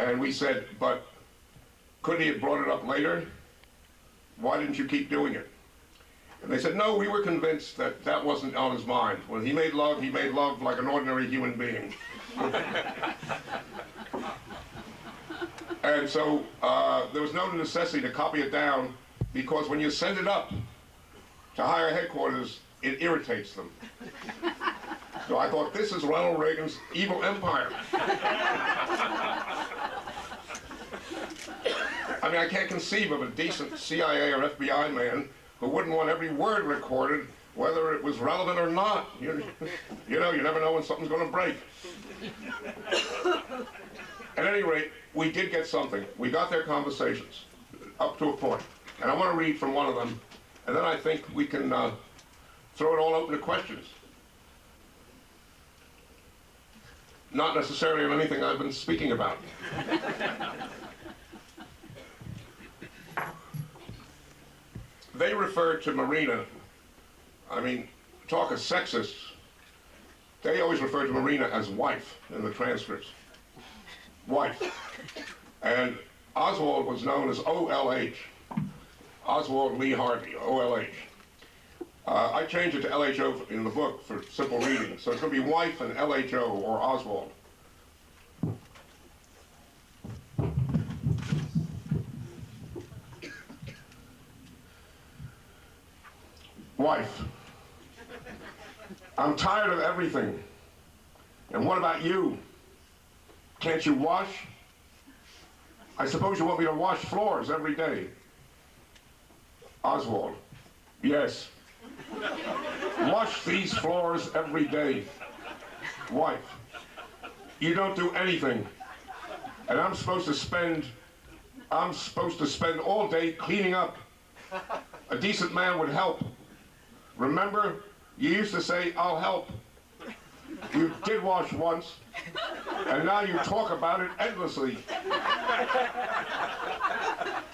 And we said, but couldn't he have brought it up later? Why didn't you keep doing it? And they said, no, we were convinced that that wasn't on his mind. When he made love like an ordinary human being. And so there was no necessity to copy it down, because when you send it up to higher headquarters, it irritates them. So I thought, this is Ronald Reagan's evil empire. I mean, I can't conceive of a decent CIA or FBI man who wouldn't want every word recorded, whether it was relevant or not. You know, you never know when something's going to break. At any rate, we did get something. We got their conversations up to a point. And I want to read from one of them, and then I think we can throw it all open to questions. Not necessarily on anything I've been speaking about. They refer to Marina, I mean, talk of sexist, they always refer to Marina as wife in the transcripts. Wife. And Oswald was known as OLH, Oswald Lee Harvey, OLH. I changed it to LHO in the book for simple reading, so it's going to be wife and LHO, or Oswald. Wife, I'm tired of everything. And what about you? Can't you wash? I suppose you want me to wash floors every day. Oswald, yes. Wash these floors every day. Wife, you don't do anything. And I'm supposed to spend all day cleaning up. A decent man would help. Remember, you used to say, I'll help. You did wash once, and now you talk about it endlessly.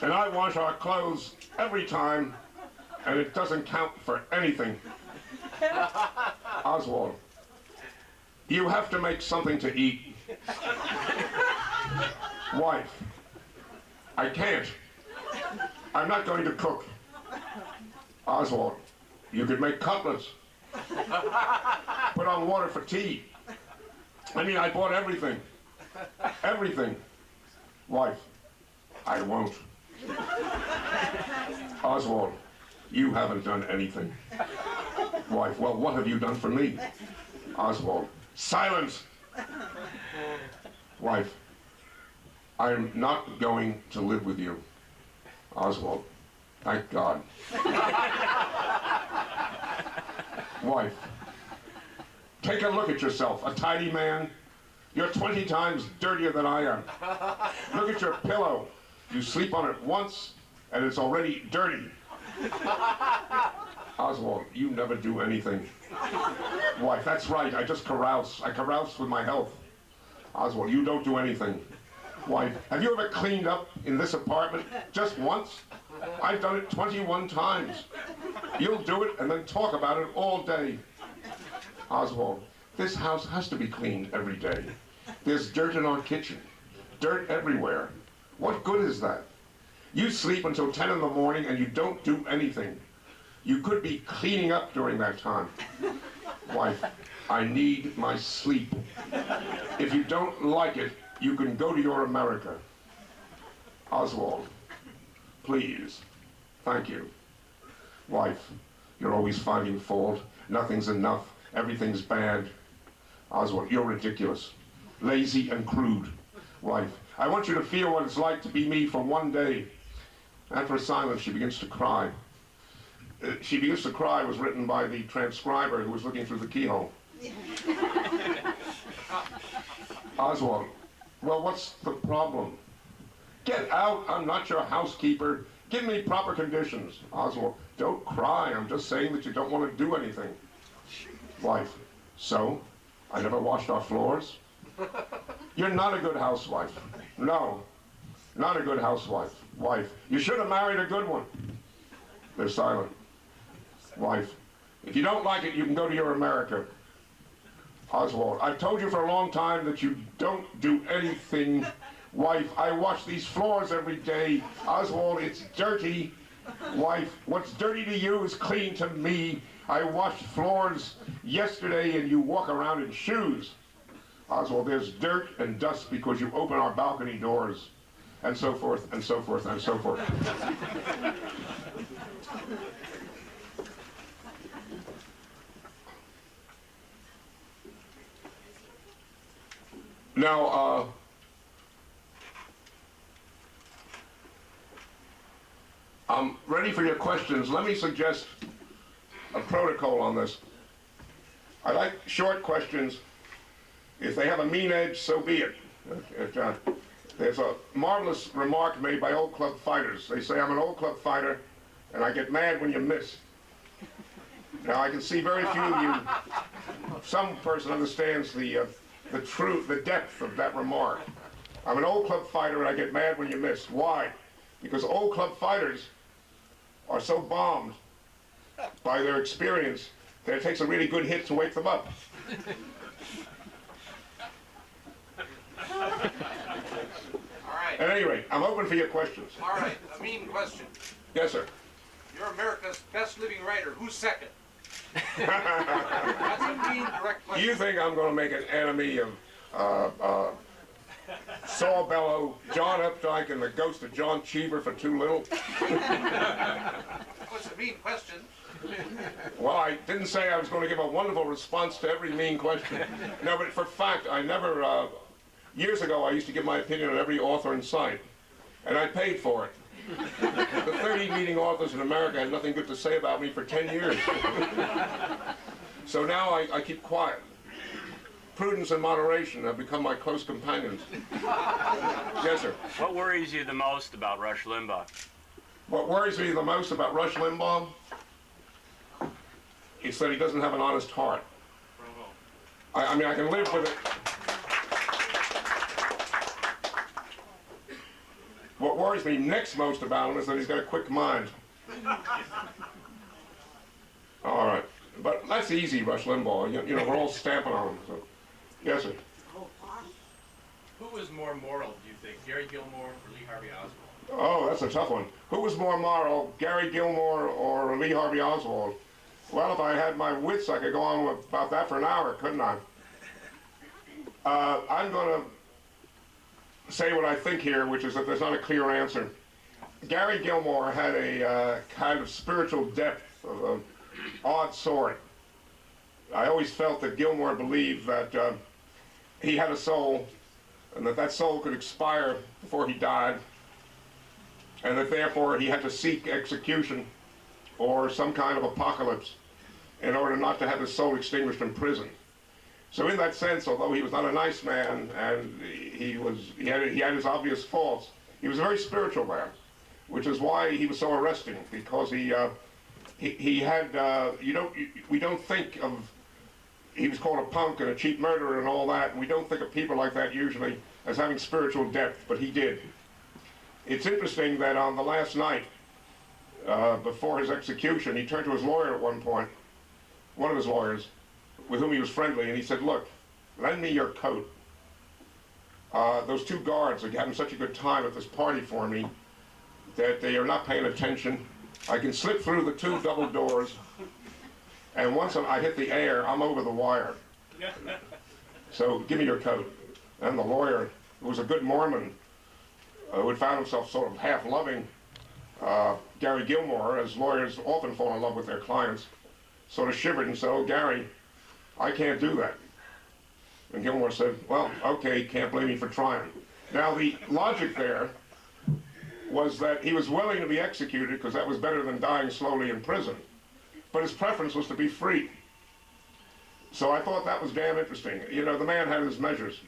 And I wash our clothes every time, and it doesn't count for anything. Oswald, you have to make something to eat. Wife, I can't. I'm not going to cook. Oswald, you could make cutlets. Put on water for tea. I mean, I bought everything. Everything. Wife, I won't. Oswald, you haven't done anything. Wife, well, what have you done for me? Oswald, silence. Wife, I'm not going to live with you. Oswald, thank God. Wife, take a look at yourself, a tidy man. You're 20 times dirtier than I am. Look at your pillow. You sleep on it once, and it's already dirty. Oswald, you never do anything. Wife, that's right, I just carouse. I carouse with my health. Oswald, you don't do anything. Wife, have you ever cleaned up in this apartment just once? I've done it 21 times. You'll do it and then talk about it all day. Oswald, this house has to be cleaned every day. There's dirt in our kitchen. Dirt everywhere. What good is that? You sleep until 10 in the morning and you don't do anything. You could be cleaning up during that time. Wife, I need my sleep. If you don't like it, you can go to your America. Oswald, please, thank you. Wife, you're always finding fault. Nothing's enough. Everything's bad. Oswald, you're ridiculous. Lazy and crude. Wife, I want you to feel what it's like to be me for one day. After a silence, she begins to cry. She begins to cry was written by the transcriber who was looking through the keyhole. Oswald, well, what's the problem? Get out, I'm not your housekeeper. Give me proper conditions. Oswald, don't cry, I'm just saying that you don't want to do anything. Wife, so? I never washed our floors? You're not a good housewife. No, not a good housewife. Wife, you should have married a good one. They're silent. Wife, if you don't like it, you can go to your America. Oswald, I've told you for a long time that you don't do anything. Wife, I wash these floors every day. Oswald, it's dirty. Wife, what's dirty to you is clean to me. I washed floors yesterday and you walk around in shoes. Oswald, there's dirt and dust because you open our balcony doors. And so forth, and so forth, and so forth. Now, I'm ready for your questions. Let me suggest a protocol on this. I like short questions. If they have a mean edge, so be it. There's a marvelous remark made by old club fighters. They say, I'm an old club fighter, and I get mad when you miss. Now, I can see very few of you, some person understands the truth, the depth of that remark. I'm an old club fighter, and I get mad when you miss. Why? Because old club fighters are so bombed by their experience that it takes a really good hit to wake them up. At any rate, I'm open for your questions. All right, a mean question. Yes, sir. You're America's best living writer. Who's second? That's a mean, direct question. You think I'm going to make an enemy of Saul Bellow, John Updike, and the ghost of John Cheever for too little? What's a mean question? Well, I didn't say I was going to give a wonderful response to every mean question. No, but for fact, I never... years ago, I used to give my opinion on every author in sight, and I paid for it. The 30 leading authors in America had nothing good to say about me for 10 years. So now I keep quiet. Prudence and moderation have become my close companions. Yes, sir. What worries you the most about Rush Limbaugh? What worries me the most about Rush Limbaugh is that he doesn't have an honest heart. I mean, I can live with it. What worries me next most about him is that he's got a quick mind. All right. But that's easy, Rush Limbaugh. You know, we're all stamping on him. So. Yes, sir. Who was more moral, do you think, Gary Gilmore or Lee Harvey Oswald? Oh, that's a tough one. Who was more moral, Gary Gilmore or Lee Harvey Oswald? Well, if I had my wits, I could go on about that for an hour, couldn't I? I'm going to say what I think here, which is that there's not a clear answer. Gary Gilmore had a kind of spiritual depth of an odd sort. I always felt that Gilmore believed that he had a soul, and that soul could expire before he died, and that therefore he had to seek execution or some kind of apocalypse in order not to have his soul extinguished in prison. So in that sense, although he was not a nice man and he had his obvious faults, he was a very spiritual man, which is why he was so arresting, because he had we don't think of, he was called a punk and a cheap murderer and all that, and we don't think of people like that usually as having spiritual depth, but he did. It's interesting that on the last night before his execution, he turned to his lawyer at one point, one of his lawyers, with whom he was friendly, and he said, look, lend me your coat. Those two guards are having such a good time at this party for me that they are not paying attention. I can slip through the two double doors, and once I hit the air, I'm over the wire. So give me your coat. And the lawyer, who was a good Mormon, who had found himself sort of half loving Gary Gilmore, as lawyers often fall in love with their clients, sort of shivered and said, oh, Gary, I can't do that. And Gilmore said, well, okay, can't blame me for trying. Now, the logic there was that he was willing to be executed because that was better than dying slowly in prison. But his preference was to be free. So I thought that was damn interesting. You know, the man had his measures.